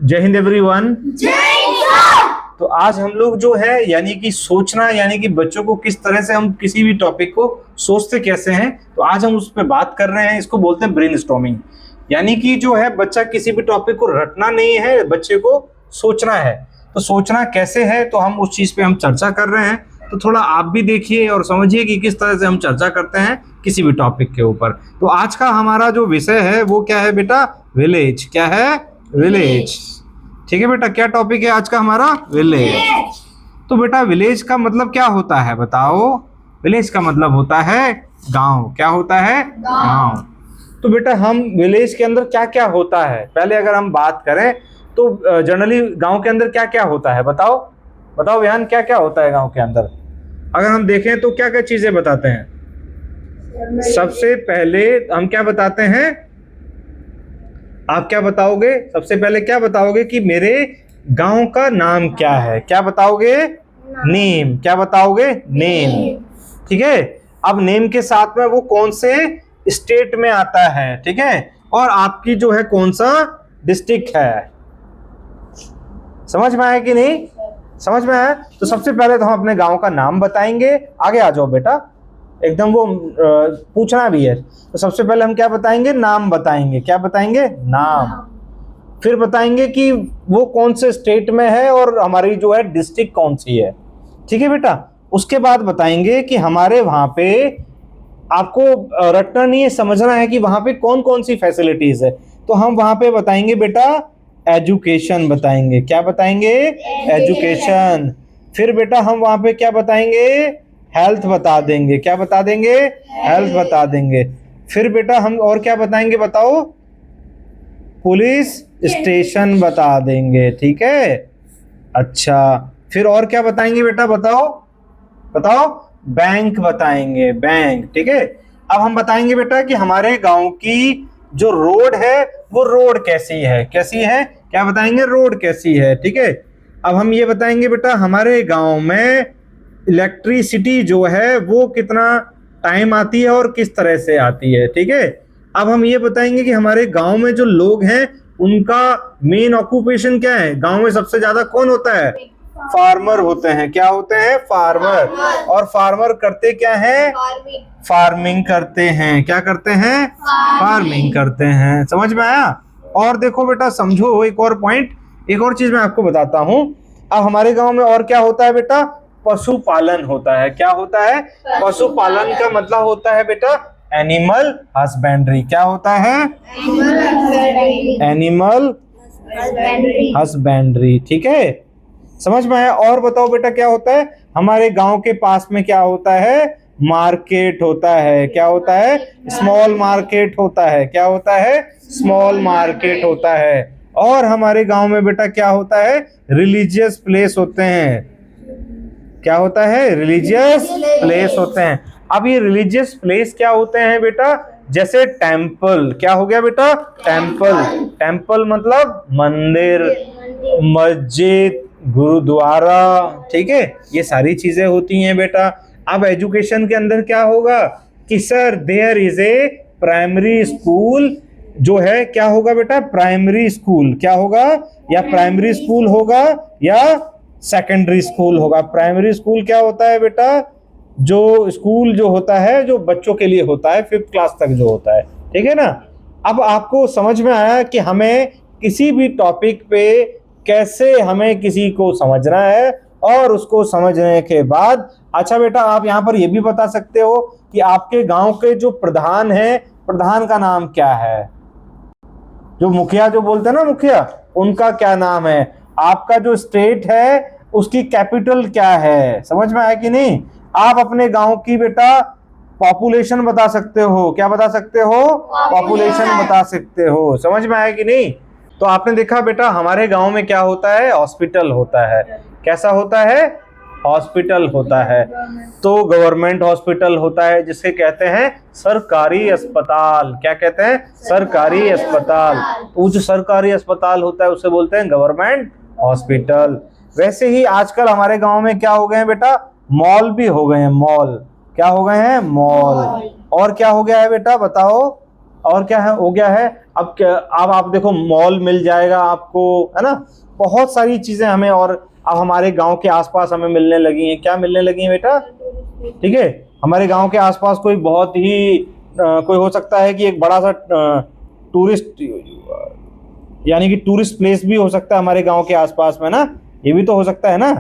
जय हिंद एवरीवन। जय हिंद सर। तो आज हम लोग जो है यानी कि सोचना, यानी कि बच्चों को किस तरह से हम किसी भी टॉपिक को सोचते कैसे हैं, तो आज हम उस पर बात कर रहे हैं। इसको बोलते हैं ब्रेनस्टॉर्मिंग। यानी कि जो है बच्चा किसी भी टॉपिक को रटना नहीं है, बच्चे को सोचना है। तो सोचना कैसे है, तो हम उस चीज पे हम चर्चा कर रहे हैं। तो थोड़ा आप भी देखिए और समझिए कि किस तरह से हम चर्चा करते हैं किसी भी टॉपिक के ऊपर। तो आज का हमारा जो विषय है वो क्या है बेटा? विलेज। क्या है? विलेज। ठीक है बेटा, क्या टॉपिक है आज का हमारा? विलेज। तो बेटा विलेज का मतलब क्या होता है बताओ? विलेज का मतलब होता है गांव। क्या होता है? गांव। तो बेटा हम विलेज के अंदर क्या क्या होता है, पहले अगर हम बात करें तो जनरली गांव के अंदर क्या क्या होता है बताओ? बताओ बहन, क्या क्या होता है गांव के अंदर? अगर हम देखें तो क्या क्या चीजें बताते हैं? सबसे पहले हम क्या बताते हैं? आप क्या बताओगे? सबसे पहले क्या बताओगे कि मेरे गांव का नाम क्या है? क्या बताओगे? नेम। क्या बताओगे? नेम। ठीक है। अब नेम के साथ में वो कौन से स्टेट में आता है, ठीक है, और आपकी जो है कौन सा डिस्ट्रिक्ट है। समझ में आया कि नहीं? समझ में आया? तो सबसे पहले तो हम अपने गांव का नाम बताएंगे। आगे आ जाओ बेटा, एकदम वो पूछना भी है। तो सबसे पहले हम क्या बताएंगे? नाम बताएंगे। क्या बताएंगे? नाम। फिर बताएंगे कि वो कौन से स्टेट में है और हमारी जो है डिस्ट्रिक्ट कौन सी है। ठीक है बेटा। उसके बाद बताएंगे कि हमारे वहां पे, आपको रटना नहीं है, समझना है कि वहां पे कौन कौन सी फैसिलिटीज है। तो हम वहां पे बताएंगे बेटा एजुकेशन बताएंगे। क्या बताएंगे? एजुकेशन। फिर बेटा हम वहां पे क्या बताएंगे? हेल्थ बता देंगे। क्या बता देंगे? हेल्थ बता देंगे। फिर बेटा हम और क्या बताएंगे बताओ? पुलिस स्टेशन बता देंगे। ठीक है। अच्छा, फिर और क्या बताएंगे बेटा? बताओ बताओ। बैंक बताएंगे, बैंक। ठीक है। अब हम बताएंगे बेटा कि हमारे गांव की जो रोड है वो रोड कैसी है। कैसी है? क्या बताएंगे? रोड कैसी है। ठीक है। अब हम ये बताएंगे बेटा हमारे गांव में इलेक्ट्रिसिटी जो है वो कितना टाइम आती है और किस तरह से आती है। ठीक है। अब हम ये बताएंगे कि हमारे गांव में जो लोग हैं उनका मेन ऑक्यूपेशन क्या है। गांव में सबसे ज्यादा कौन होता है? फार्मर होते हैं। क्या होते हैं? फार्मर। और फार्मर करते क्या है? फार्मिंग करते हैं। क्या करते हैं? फार्मिंग करते हैं। समझ में आया? और देखो बेटा, समझो एक और पॉइंट, एक और चीज मैं आपको बताता हूं। अब हमारे गांव में और क्या होता है बेटा? पशुपालन होता है। क्या होता है? पशुपालन का मतलब होता है बेटा एनिमल हस्बेंड्री। क्या होता है? Animal husbandry. ठीक है। समझ में आया? और बताओ बेटा क्या होता है? हमारे गांव के पास में क्या होता है? मार्केट होता है। क्या होता है? स्मॉल मार्केट होता है। क्या होता है? स्मॉल मार्केट होता है। और हमारे गांव में बेटा क्या होता है? रिलीजियस प्लेस होते हैं। क्या होता है? रिलीजियस प्लेस होते हैं। अब ये रिलीजियस प्लेस क्या होते हैं बेटा? जैसे टेम्पल। क्या हो गया बेटा? टेम्पल। टेम्पल मतलब मंदिर, मस्जिद, गुरुद्वारा। ठीक है। ये सारी चीजें होती हैं बेटा। अब एजुकेशन के अंदर क्या होगा कि sir there is a primary school जो है। क्या होगा बेटा? Primary school. क्या होगा? या प्राइमरी स्कूल होगा या सेकेंडरी स्कूल होगा। प्राइमरी स्कूल क्या होता है बेटा? जो स्कूल जो होता है जो बच्चों के लिए होता है, 5th क्लास तक जो होता है। ठीक है ना। अब आपको समझ में आया कि हमें किसी भी टॉपिक पे कैसे हमें किसी को समझना है, और उसको समझने के बाद अच्छा बेटा आप यहाँ पर ये भी बता सकते हो कि आपके गांव के जो प्रधान है, प्रधान का नाम क्या है? जो मुखिया जो बोलते हैं ना, मुखिया, उनका क्या नाम है? आपका जो स्टेट है उसकी कैपिटल क्या है? समझ में आया कि नहीं? आप अपने गांव की बेटा पॉपुलेशन बता सकते हो। क्या बता सकते हो? पॉपुलेशन बता सकते हो। समझ में आया कि नहीं? तो आपने देखा बेटा हमारे गांव में क्या होता है? हॉस्पिटल होता है। कैसा होता है? हॉस्पिटल होता है। तो गवर्नमेंट हॉस्पिटल होता है जिसके कहते हैं सरकारी अस्पताल। क्या कहते हैं? सरकारी अस्पताल। वो जो सरकारी अस्पताल होता है उसे बोलते हैं गवर्नमेंट हॉस्पिटल। वैसे ही आजकल हमारे गांव में क्या हो गए हैं बेटा? मॉल भी हो गए हैं। मॉल। क्या हो गए हैं? मॉल। और क्या हो गया है बेटा बताओ? और क्या है हो गया है, अब आप देखो मॉल मिल जाएगा आपको, है ना, बहुत सारी चीजें हमें और अब हमारे गांव के आसपास हमें मिलने लगी हैं। क्या मिलने लगी हैं बेटा? ठीक है, हमारे गांव के आसपास कोई बहुत ही कोई हो सकता है कि एक बड़ा सा टूरिस्ट यानी कि टूरिस्ट प्लेस भी हो सकता है हमारे गांव के आसपास में ना, ये भी तो हो सकता है ना।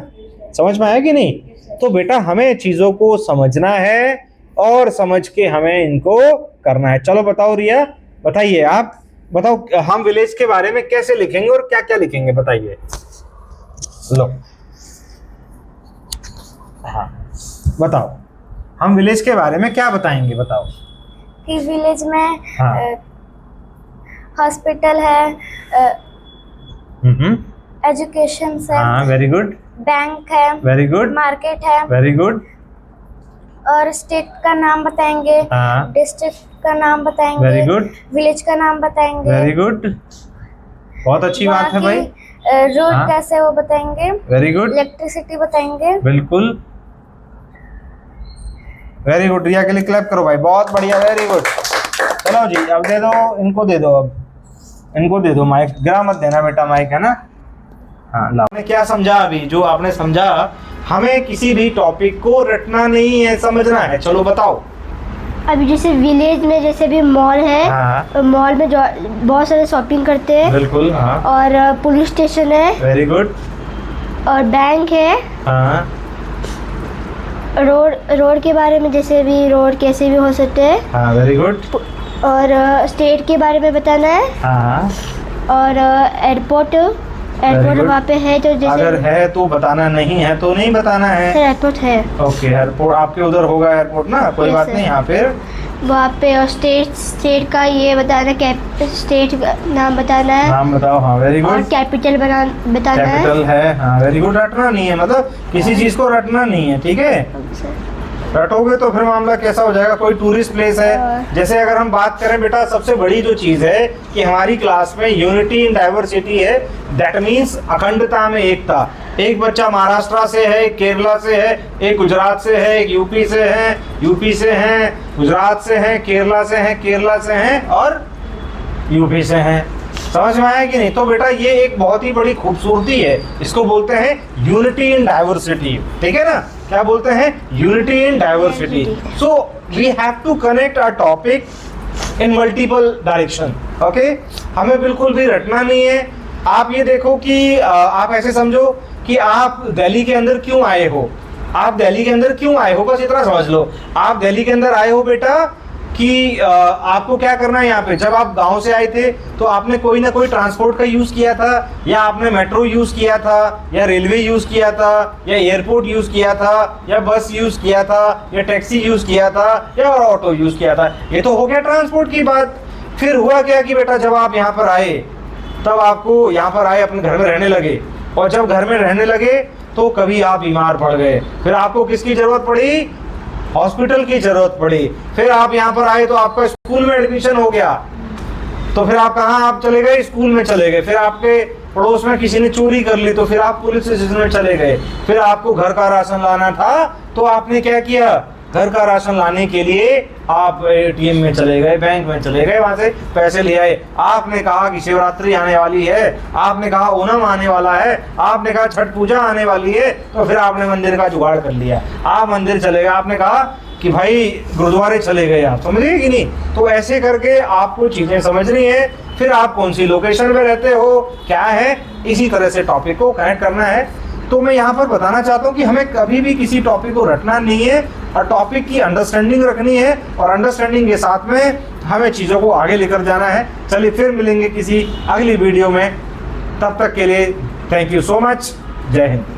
समझ में आया कि नहीं? तो बेटा हमें चीजों को समझना है और समझ के हमें इनको करना है। चलो बताओ रिया, बताइए, आप बताओ हम विलेज के बारे में कैसे लिखेंगे और क्या क्या लिखेंगे, बताइए। लो हाँ बताओ, हम विलेज के बारे में क्या बताएंगे, बताओ। कि विलेज में हाँ हॉस्पिटल है, एजुकेशन है, हाँ वेरी गुड, बैंक है, वेरी गुड, मार्केट है, वेरी गुड, और स्टेट का नाम बताएंगे, हाँ डिस्ट्रिक्ट का नाम बताएंगे, वेरी गुड, विलेज का नाम बताएंगे, वेरी गुड, बहुत अच्छी बात है भाई। रोड हाँ। कैसे वो बताएंगे, वेरी गुड, इलेक्ट्रिसिटी बताएंगे। बिल्कुल, वेरी गुड, रिया के लिए क्लैप करो भाई, बहुत बढ़िया, वेरी गुड। चलो जी अब दे दो इनको, दे दो, अब इनको दे दो माइक, गिरा मत देना बेटा माइक, है ना। हाँ लाओ। आपने क्या समझा अभी? जो आपने समझा, हमें किसी भी टॉपिक को रटना नहीं है, समझना है। चलो बताओ। अभी जैसे विलेज में जैसे भी मॉल है, हाँ मॉल में बहुत सारे शॉपिंग करते हैं, बिल्कुल, हाँ और पुलिस स्टेशन है, वेरी गुड, और बैंक है। हाँ रोड के बारे में जैसे भी रोड कैसे भी हो सकते हैं, हाँ वेरी गुड, और स्टेट के बारे में बताना है, हाँ और एयरपोर्ट good. वहाँ पे है, तो जैसे अगर है तो बताना, नहीं है तो नहीं बताना है। एयरपोर्ट है, ओके, एयरपोर्ट आपके उधर होगा एयरपोर्ट ना, कोई Yes, बात sir. नहीं। यहाँ फिर वहाँ पे, और स्टेट का ये बताना, स्टेट का नाम बताना है, नाम बताओ, हाँ वेरी और गुड, कैपिटल बताना है। कैपिटल है, हाँ वेरी गुड। रटना नहीं है, मतलब किसी चीज को रटना नहीं है, ठीक है। रटोगे तो फिर मामला कैसा हो जाएगा। कोई टूरिस्ट प्लेस है, जैसे अगर हम बात करें बेटा, सबसे बड़ी जो चीज है कि हमारी क्लास में यूनिटी इन डाइवर्सिटी है, दैट मीन्स अखंडता में एकता। एक बच्चा महाराष्ट्र से है, एक केरला से है, एक गुजरात से है, एक यूपी से है, यूपी से है, गुजरात से है, केरला से है, केरला से है, और यूपी से है। समझ में आया कि नहीं? तो बेटा ये एक बहुत ही बड़ी खूबसूरती है, इसको बोलते हैं यूनिटी इन डाइवर्सिटी, ठीक है ना। क्या बोलते हैं? Unity in diversity. So we have to connect our topic in multiple direction, okay. हमें बिल्कुल भी रटना नहीं है। आप ये देखो कि आप ऐसे समझो कि आप दिल्ली के अंदर क्यों आए हो, आप दिल्ली के अंदर क्यों आए हो, बस इतना समझ लो। आप दिल्ली के अंदर आए हो बेटा कि आपको क्या करना है यहाँ पे। जब आप गांव से आए थे तो आपने कोई ना कोई ट्रांसपोर्ट का यूज किया था, या आपने मेट्रो यूज किया था, या रेलवे यूज किया था, या एयरपोर्ट यूज किया था, या बस यूज किया था, या टैक्सी यूज किया था, या ऑटो यूज किया था। ये तो हो गया ट्रांसपोर्ट की बात। फिर हुआ क्या कि बेटा जब आप यहाँ पर आए, तब आपको यहाँ पर आए, अपने घर में रहने लगे, और जब घर में रहने लगे तो कभी आप बीमार पड़ गए, फिर आपको किसकी जरूरत पड़ी? हॉस्पिटल की जरूरत पड़ी। फिर आप यहाँ पर आए तो आपका स्कूल में एडमिशन हो गया, तो फिर आप कहाँ आप चले गए? स्कूल में चले गए। फिर आपके पड़ोस में किसी ने चोरी कर ली तो फिर आप पुलिस स्टेशन में चले गए। फिर आपको घर का राशन लाना था तो आपने क्या किया? घर का राशन लाने के लिए आप एटीएम में चले गए, बैंक में चले गए, वहां से पैसे ले आए। आपने कहा कि शिवरात्रि आने वाली है, आपने कहा ओणम आने वाला है, आपने कहा छठ पूजा आने वाली है, तो फिर आपने मंदिर का जुगाड़ कर लिया। आप मंदिर चले गए, आपने कहा कि भाई गुरुद्वारे चले गए। आप समझ गए कि नहीं? तो ऐसे करके आपको चीजें समझनी है। फिर आप कौन सी लोकेशन में रहते हो, क्या है, इसी तरह से टॉपिक को कनेक्ट करना है। तो मैं यहाँ पर बताना चाहता हूँ कि हमें कभी भी किसी टॉपिक को रटना नहीं है, और टॉपिक की अंडरस्टैंडिंग रखनी है, और अंडरस्टैंडिंग के साथ में हमें चीज़ों को आगे लेकर जाना है। चलिए फिर मिलेंगे किसी अगली वीडियो में, तब तक के लिए थैंक यू सो मच। जय हिंद।